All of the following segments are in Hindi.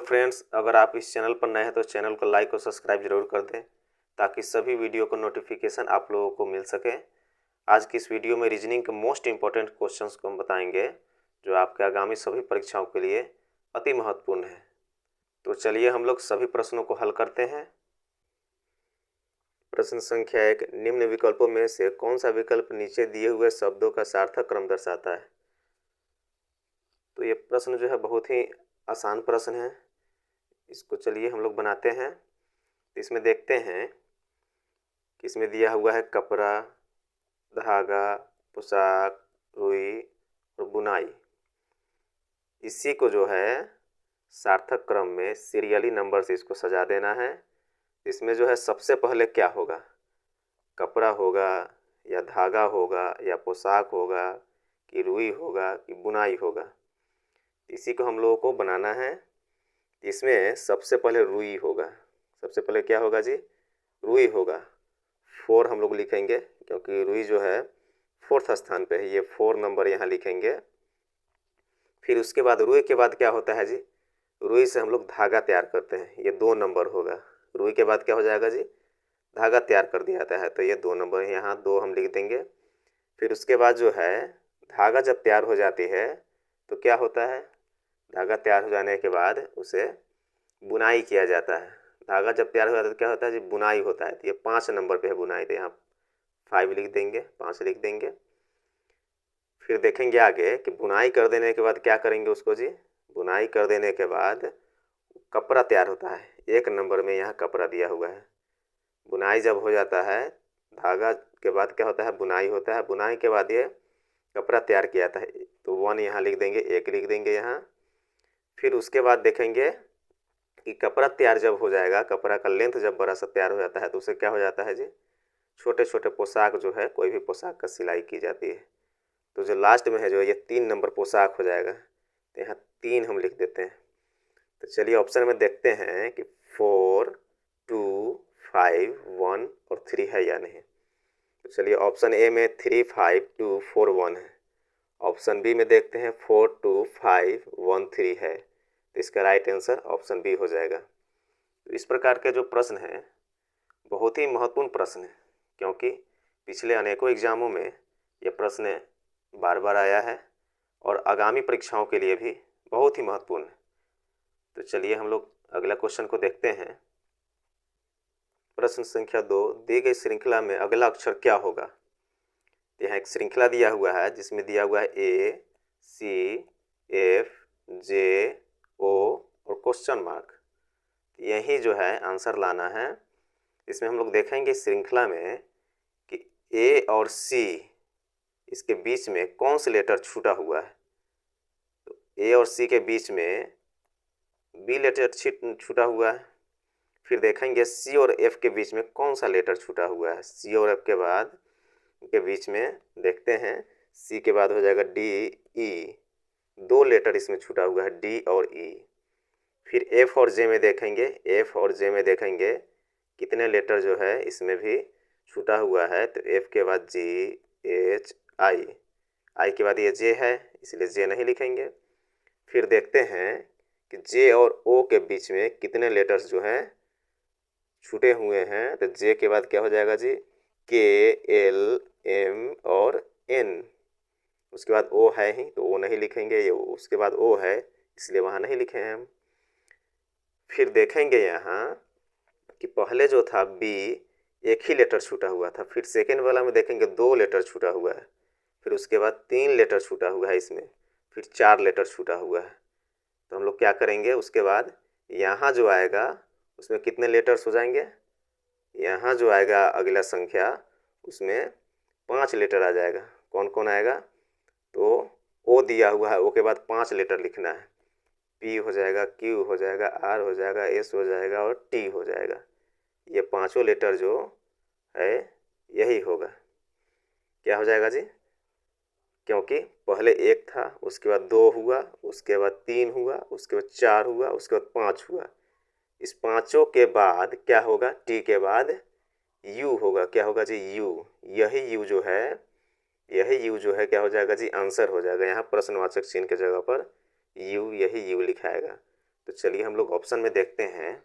फ्रेंड्स, अगर आप इस चैनल पर नए हैं तो चैनल को लाइक और सब्सक्राइब जरूर कर दें ताकि सभी वीडियो को नोटिफिकेशन आप लोगों को मिल सके। आज की इस वीडियो में रीजनिंग के मोस्ट इम्पोर्टेंट क्वेश्चंस को हम बताएंगे जो आपके आगामी सभी परीक्षाओं के लिए अति महत्वपूर्ण है। तो चलिए हम लोग सभी प्रश्नों को हल करते हैं। प्रश्न संख्या 1, निम्न विकल्पों में से कौन सा विकल्प नीचे दिए हुए शब्दों का सार्थक क्रम दर्शाता है। तो ये प्रश्न जो है बहुत ही आसान प्रश्न है। इसको चलिए हम लोग बनाते हैं। इसमें देखते हैं कि इसमें दिया हुआ है कपड़ा, धागा, पोशाक, रुई और बुनाई। इसी को जो है सार्थक क्रम में सीरियली नंबर से इसको सजा देना है। इसमें जो है सबसे पहले क्या होगा, कपड़ा होगा या धागा होगा या पोशाक होगा कि रुई होगा कि बुनाई होगा, इसी को हम लोगों को बनाना है। इसमें सबसे पहले रुई होगा। सबसे पहले क्या होगा जी, रुई होगा। 4 हम लोग लिखेंगे क्योंकि रुई जो है 4th स्थान पे है, ये 4 नंबर यहाँ लिखेंगे। फिर उसके बाद रुई के बाद क्या होता है जी, रुई से हम लोग धागा तैयार करते हैं, ये 2 नंबर होगा। रुई के बाद क्या हो जाएगा जी, धागा तैयार कर दिया जाता है, तो ये 2 नंबर यहाँ 2 हम लिख देंगे। फिर उसके बाद जो है धागा जब तैयार हो जाती है तो क्या होता है, धागा तैयार हो जाने के बाद उसे बुनाई किया जाता है। धागा जब तैयार हो जाता है तो क्या होता है जी, बुनाई होता है। तो ये 5 नंबर पे है बुनाई, तो यहाँ 5 लिख देंगे, 5 लिख देंगे। फिर देखेंगे आगे कि बुनाई कर देने के बाद क्या करेंगे उसको जी, बुनाई कर देने के बाद कपड़ा तैयार होता है। 1 नंबर में यहाँ कपड़ा दिया हुआ है। बुनाई जब हो जाता है, धागा के बाद क्या होता है, बुनाई होता है। बुनाई के बाद ये कपड़ा तैयार किया जाता है, तो 1 यहाँ लिख देंगे, 1 लिख देंगे यहाँ। फिर उसके बाद देखेंगे कि कपड़ा तैयार जब हो जाएगा, कपड़ा का लेंथ जब बड़ा सा तैयार हो जाता है तो उसे क्या हो जाता है जी, छोटे छोटे पोशाक जो है, कोई भी पोशाक का सिलाई की जाती है। तो जो लास्ट में है जो ये 3 नंबर पोशाक हो जाएगा, तो यहाँ 3 हम लिख देते हैं। तो चलिए ऑप्शन में देखते हैं कि 4, 2, 5, 1 और 3 है या नहीं। तो चलिए ऑप्शन ए में 3, 5, 2, 4, 1 है। ऑप्शन बी में देखते हैं 4, 2, 5, 1, 3 है। तो इसका राइट आंसर ऑप्शन बी हो जाएगा। तो इस प्रकार के जो प्रश्न हैं बहुत ही महत्वपूर्ण प्रश्न है, क्योंकि पिछले अनेकों एग्जामों में ये प्रश्न बार बार आया है और आगामी परीक्षाओं के लिए भी बहुत ही महत्वपूर्ण है। तो चलिए हम लोग अगला क्वेश्चन को देखते हैं। प्रश्न संख्या 2, दी गई श्रृंखला में अगला अक्षर क्या होगा। यहाँ एक श्रृंखला दिया हुआ है जिसमें दिया हुआ है A, C, F, J, O और क्वेश्चन मार्क। यही जो है आंसर लाना है। इसमें हम लोग देखेंगे श्रृंखला में कि A और C इसके बीच में कौन सा लेटर छूटा हुआ है। तो A और C के बीच में B लेटर छूटा हुआ है। फिर देखेंगे C और F के बीच में कौन सा लेटर छूटा हुआ है। C और F के बाद के बीच में देखते हैं, C के बाद हो जाएगा D, E, 2 लेटर इसमें छूटा हुआ है, D और E। फिर F और J में देखेंगे, F और J में देखेंगे कितने लेटर जो है इसमें भी छूटा हुआ है। तो F के बाद G, H, I के बाद ये J है, इसलिए J नहीं लिखेंगे। फिर देखते हैं कि J और O के बीच में कितने लेटर्स जो हैं छूटे हुए हैं। तो J के बाद क्या हो जाएगा जी, K, L, M और N। उसके बाद O है ही तो O नहीं लिखेंगे, ये उसके बाद O है इसलिए वहाँ नहीं लिखे हैं हम। फिर देखेंगे यहाँ कि पहले जो था B, 1 ही लेटर छूटा हुआ था। फिर सेकेंड वाला में देखेंगे 2 लेटर छूटा हुआ है। फिर उसके बाद 3 लेटर छूटा हुआ है इसमें। फिर 4 लेटर छूटा हुआ है। तो हम लोग क्या करेंगे, उसके बाद यहाँ जो आएगा उसमें कितने लेटर्स हो जाएंगे, यहाँ जो आएगा अगला संख्या उसमें 5 लेटर आ जाएगा। कौन कौन आएगा, तो O दिया हुआ है, O के बाद 5 लेटर लिखना है। P हो जाएगा, Q हो जाएगा, R हो जाएगा, S हो जाएगा और T हो जाएगा। ये 5 लेटर जो है यही होगा। क्या हो जाएगा जी, क्योंकि पहले 1 था, उसके बाद 2 हुआ, उसके बाद 3 हुआ, उसके बाद 4 हुआ, उसके बाद 5 हुआ। इस 5 के बाद क्या होगा, T के बाद U होगा। क्या होगा जी, U। यही U जो है, यही U जो है क्या हो जाएगा जी, आंसर हो जाएगा। यहाँ प्रश्नवाचक चिन्ह के जगह पर U, यही U लिखाएगा। तो चलिए हम लोग ऑप्शन में देखते हैं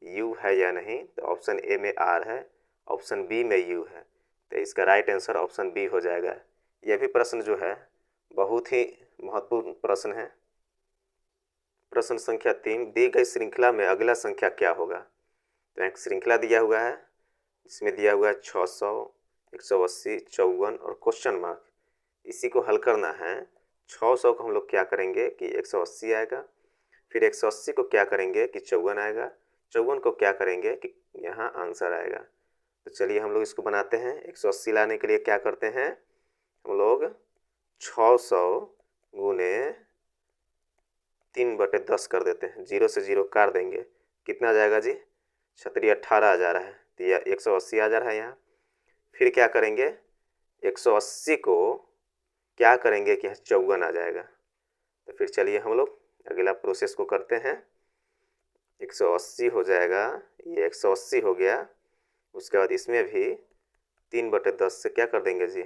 U है या नहीं। तो ऑप्शन ए में R है, ऑप्शन बी में U है, तो इसका राइट आंसर ऑप्शन बी हो जाएगा। यह भी प्रश्न जो है बहुत ही महत्वपूर्ण प्रश्न है। प्रश्न संख्या 3, दी गई श्रृंखला में अगला संख्या क्या होगा। तो एक श्रृंखला दिया हुआ है, इसमें दिया हुआ है 600, 180, 54 और क्वेश्चन मार्क। इसी को हल करना है। 600 को हम लोग क्या करेंगे कि 180 आएगा, फिर 180 को क्या करेंगे कि 54 आएगा, 54 को क्या करेंगे कि यहाँ आंसर आएगा। तो चलिए हम लोग इसको बनाते हैं। 180 लाने के लिए क्या करते हैं हम लोग, 600 गुने 3/10 कर देते हैं, 0 से 0 काट देंगे, कितना आ जाएगा जी, 18 आ जा रहा है। तो यह 180 आ जा रहा है यहाँ। फिर क्या करेंगे, 180 को क्या करेंगे कि 54 आ जाएगा। तो फिर चलिए हम लोग अगला प्रोसेस को करते हैं। 180 हो जाएगा, ये 180 हो गया। उसके बाद इसमें भी 3/10 से क्या कर देंगे जी,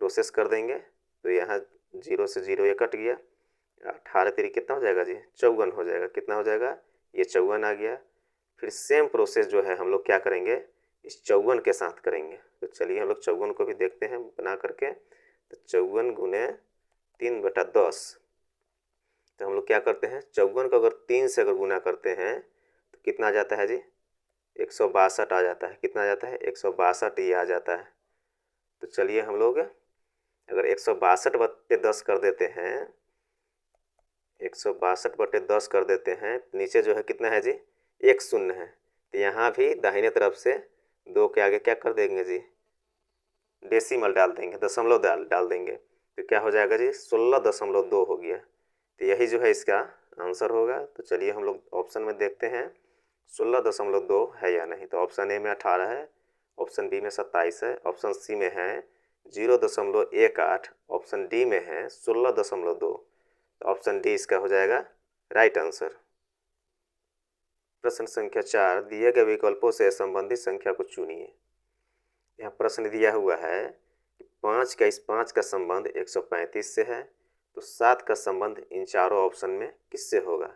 प्रोसेस कर देंगे। तो यहाँ 0 से 0 ये कट गया, 18 3 कितना हो जाएगा जी, 54 हो जाएगा। कितना हो जाएगा, ये 54 आ गया। फिर सेम प्रोसेस जो है हम लोग क्या करेंगे, इस 54 के साथ करेंगे। तो चलिए हम लोग 54 को भी देखते हैं बना करके। तो 54 गुने 3/10, तो हम लोग क्या करते हैं, 54 को अगर 3 से अगर गुना करते हैं तो कितना आ जाता है जी, 162 आ जाता है। कितना आ जाता है, 162 ये आ जाता है। तो चलिए हम लोग अगर 162/10 कर देते हैं, 162/10 कर देते हैं, नीचे जो है कितना है जी, 1 शून्य है। तो यहाँ भी दाहिने तरफ से 2 के आगे क्या कर देंगे जी, डेसिमल डाल देंगे, दशमलव डाल देंगे। तो क्या हो जाएगा जी, 16.2 हो गया। तो यही जो है इसका आंसर होगा। तो चलिए हम लोग ऑप्शन में देखते हैं 16.2 है या नहीं। तो ऑप्शन ए में 18 है, ऑप्शन बी में 27 है, ऑप्शन सी में है 0.18, ऑप्शन डी में है 16.2। तो ऑप्शन डी इसका हो जाएगा राइट आंसर। प्रश्न संख्या 4, दिए गए विकल्पों से संबंधित संख्या को चुनिए। यहाँ प्रश्न दिया हुआ है कि 5 का संबंध 135 से है, तो 7 का संबंध इन चारों ऑप्शन में किससे होगा।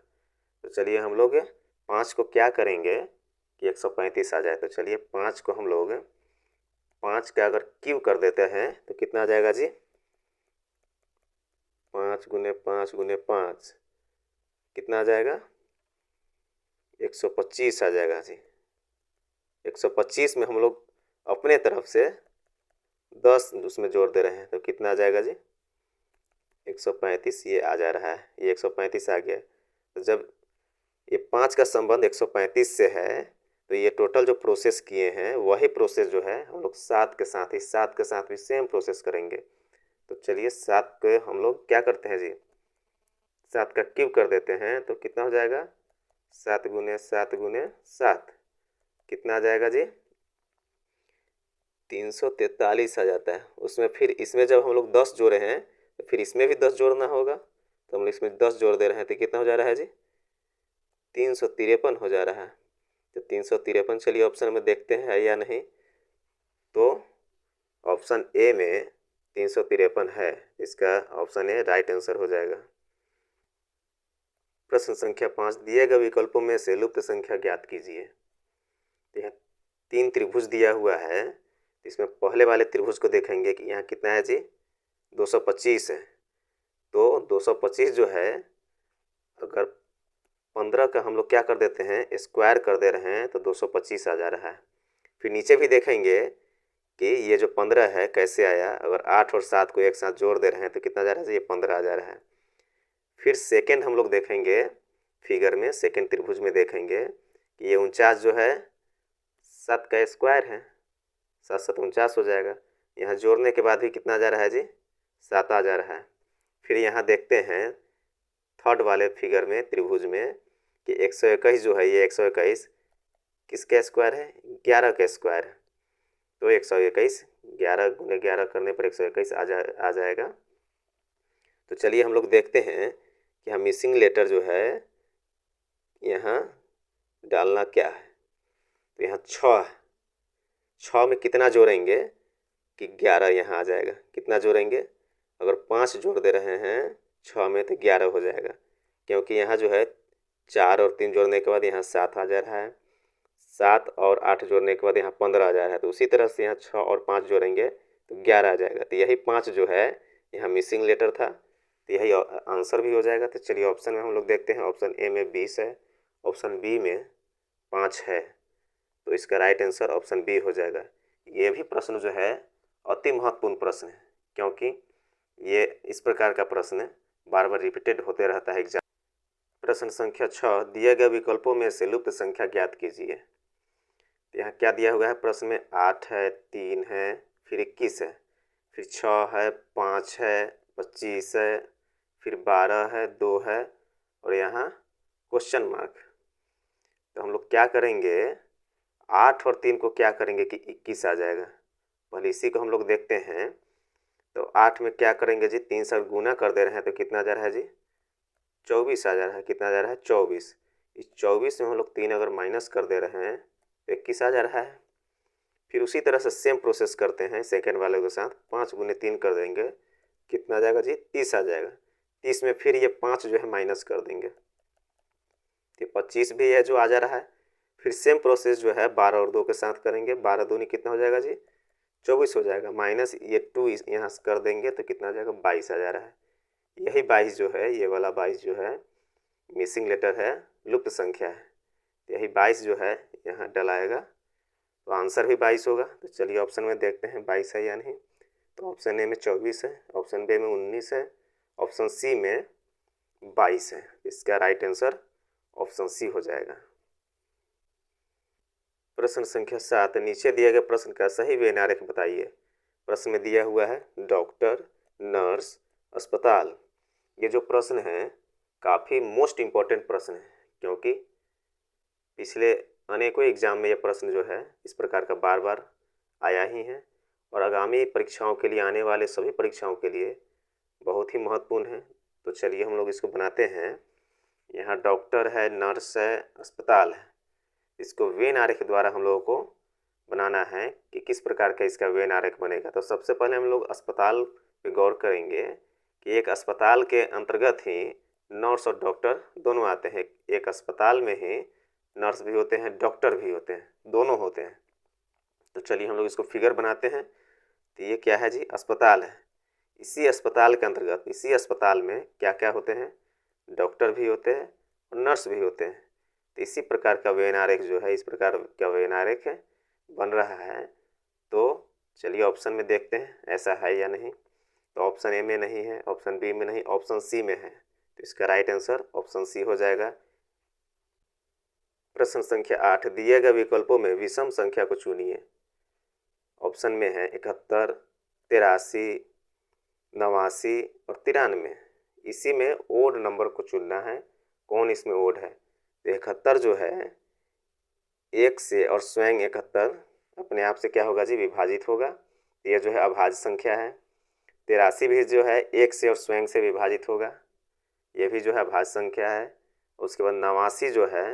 तो चलिए हम लोग 5 को क्या करेंगे कि 135 आ जाए। तो चलिए 5 को हम लोग 5 का अगर क्यूब कर देते हैं तो कितना आ जाएगा जी, 5 गुने 5 गुने 5 कितना आ जाएगा, 125 आ जाएगा जी। 125 में हम लोग अपने तरफ से 10 उसमें जोड़ दे रहे हैं, तो कितना आ जाएगा जी, 135 ये आ जा रहा है, ये 135 आ गया। तो जब ये 5 का संबंध 135 से है, तो ये टोटल जो प्रोसेस किए हैं वही प्रोसेस जो है हम लोग 7 के साथ भी सेम प्रोसेस करेंगे। तो चलिए 7 को हम लोग क्या करते हैं जी, 7 का क्यूब कर देते हैं, तो कितना हो जाएगा, 7 गुने 7 गुने 7 कितना आ जाएगा जी, 343 आ जाता है। उसमें फिर इसमें जब हम लोग 10 जोड़े हैं तो फिर इसमें भी 10 जोड़ना होगा। तो हम लोग इसमें 10 जोड़ दे रहे हैं, तो कितना हो जा रहा है जी, 353 हो जा रहा है। तो 353 चलिए ऑप्शन में देखते हैं या नहीं। तो ऑप्शन ए में 353 है, इसका ऑप्शन ए राइट आंसर हो जाएगा। प्रश्न संख्या 5, दिए गए विकल्पों में से लुप्त संख्या ज्ञात कीजिए। तो यहाँ 3 त्रिभुज दिया हुआ है, इसमें पहले वाले त्रिभुज को देखेंगे कि यहाँ कितना है जी, 225 है। तो 225 जो है अगर 15 का हम लोग क्या कर देते हैं, स्क्वायर कर दे रहे हैं, तो 225 आ जा रहा है। फिर नीचे भी देखेंगे कि ये जो 15 है कैसे आया, अगर 8 और 7 को एक साथ जोड़ दे रहे हैं तो कितना जा रहा है, ये 15 आ जा रहा है। फिर सेकेंड हम लोग देखेंगे फिगर में, सेकेंड त्रिभुज में देखेंगे कि ये 49 जो है 7 का स्क्वायर है, 7 7 49 हो जाएगा। यहाँ जोड़ने के बाद भी कितना आ जा रहा है जी, 7 आ जा रहा है। फिर यहाँ देखते हैं थर्ड वाले फिगर में त्रिभुज में कि 121 जो है, ये 121 किसका स्क्वायर है, 11 का स्क्वायर है। तो 121 11 गुने 11 करने पर 121 आ जाएगा। तो चलिए हम लोग देखते हैं कि हम मिसिंग लेटर जो है यहाँ डालना क्या है। तो यहाँ 6 में कितना जोड़ेंगे कि 11 यहाँ आ जाएगा। कितना जोड़ेंगे, अगर 5 जोड़ दे रहे हैं 6 में तो 11 हो जाएगा, क्योंकि यहाँ जो है 4 और 3 जोड़ने के बाद यहाँ 7 आ जा रहा है, 7 और 8 जोड़ने के बाद यहाँ 15 आ जा रहा है। तो उसी तरह से यहाँ 6 और 5 जोड़ेंगे तो 11 आ जाएगा। तो यही 5 जो है यहाँ मिसिंग लेटर था, तो यही आंसर भी हो जाएगा। तो चलिए ऑप्शन में हम लोग देखते हैं। ऑप्शन ए में 20 है, ऑप्शन बी में 5 है, तो इसका राइट आंसर ऑप्शन बी हो जाएगा। ये भी प्रश्न जो है अति महत्वपूर्ण प्रश्न है, क्योंकि ये इस प्रकार का प्रश्न बार बार रिपीटेड होते रहता है एग्जाम। प्रश्न संख्या 6, दिए गए विकल्पों में से लुप्त संख्या ज्ञात कीजिए। तो यहाँ क्या दिया हुआ है प्रश्न में? 8 है, 3 है, फिर 21 है, फिर 6 है, 5 है, 25 है, फिर 12 है, 2 है और यहाँ क्वेश्चन मार्क। तो हम लोग क्या करेंगे, 8 और 3 को क्या करेंगे कि 21 आ जाएगा। पहले इसी को हम लोग देखते हैं। तो 8 में क्या करेंगे जी, 3 से गुना कर दे रहे हैं तो कितना आ जा रहा है जी, 24 आ जा रहा है। कितना आ जा रहा है? 24। इस 24 में हम लोग 3 अगर माइनस कर दे रहे हैं तो 21 आ जा रहा है। फिर उसी तरह से सेम प्रोसेस करते हैं सेकेंड वाले के साथ। 5 गुने 3 कर देंगे, कितना आ जाएगा जी, 30 आ जाएगा। 30 में फिर ये 5 जो है माइनस कर देंगे तो 25 भी है जो आ जा रहा है। फिर सेम प्रोसेस जो है 12 और 2 के साथ करेंगे। 12 दूनी कितना हो जाएगा जी, 24 हो जाएगा। माइनस ये 2 यहाँ से कर देंगे तो कितना आ जाएगा, 22 आ जा रहा है। यही 22 जो है, ये वाला 22 जो है मिसिंग लेटर है, लुप्त संख्या है। यही 22 जो है यहाँ डलाएगा तो आंसर भी 22 होगा। तो चलिए ऑप्शन में देखते हैं 22 है या नहीं। तो ऑप्शन ए में 24 है, ऑप्शन बी में 19 है, ऑप्शन सी में 22 है। इसका राइट आंसर ऑप्शन सी हो जाएगा। प्रश्न संख्या 7, नीचे दिए गए प्रश्न का सही व्यय आरेख बताइए। प्रश्न में दिया हुआ है डॉक्टर, नर्स, अस्पताल। ये जो प्रश्न है काफ़ी मोस्ट इम्पॉर्टेंट प्रश्न है, क्योंकि पिछले अनेकों एग्जाम में यह प्रश्न जो है इस प्रकार का बार बार आया ही है और आगामी परीक्षाओं के लिए, आने वाले सभी परीक्षाओं के लिए बहुत ही महत्वपूर्ण है। तो चलिए हम लोग इसको बनाते हैं। यहाँ डॉक्टर है, नर्स है, अस्पताल है। इसको वेन आरेख द्वारा हम लोगों को बनाना है कि किस प्रकार का इसका वेन आरेख बनेगा। तो सबसे पहले हम लोग अस्पताल पे गौर करेंगे कि एक अस्पताल के अंतर्गत ही नर्स और डॉक्टर दोनों आते हैं। एक अस्पताल में ही नर्स भी होते हैं, डॉक्टर भी होते हैं, दोनों होते हैं। तो चलिए हम लोग इसको फिगर बनाते हैं। तो ये क्या है जी, अस्पताल है। इसी अस्पताल के अंतर्गत, इसी अस्पताल में क्या क्या होते हैं, डॉक्टर भी होते हैं और नर्स भी होते हैं। तो इसी प्रकार का व्यय आरेख जो है, इस प्रकार का व्यय आरेख है बन रहा है। तो चलिए ऑप्शन में देखते हैं ऐसा है या नहीं। तो ऑप्शन ए में नहीं है, ऑप्शन बी में नहीं, ऑप्शन सी में है। तो इसका राइट आंसर ऑप्शन सी हो जाएगा। प्रश्न संख्या 8, दिए गए विकल्पों में विषम संख्या को चुनिए। ऑप्शन में है 71, 83, 89 और 93। इसी में ओड नंबर को चुनना है। कौन इसमें ओड है? तो 71 जो है 1 से और स्वयं 71 अपने आप से क्या होगा जी, विभाजित होगा। ये जो है अभाज्य संख्या है। 83 भी जो है 1 से और स्वयं से विभाजित होगा, ये भी जो है अभाज्य संख्या है। उसके बाद 89 जो है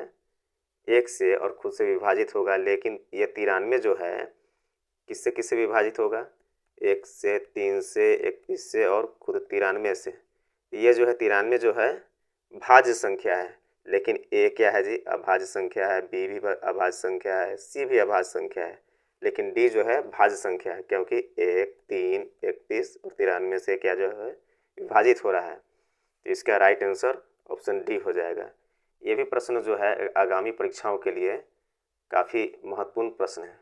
1 से और खुद से विभाजित होगा, लेकिन ये 93 जो है किससे किससे विभाजित होगा, 1 से, 3 से, 21 से और खुद 93 से। ये जो है 93 जो है भाज्य संख्या है, लेकिन ए क्या है जी, अभाज्य संख्या है, बी भी अभाज्य संख्या है, सी भी अभाज्य संख्या है, लेकिन डी जो है भाज्य संख्या है, क्योंकि 1, 3, 31 और 93 से क्या जो है विभाजित हो रहा है। तो इसका राइट आंसर ऑप्शन डी हो जाएगा। ये भी प्रश्न जो है आगामी परीक्षाओं के लिए काफ़ी महत्वपूर्ण प्रश्न है।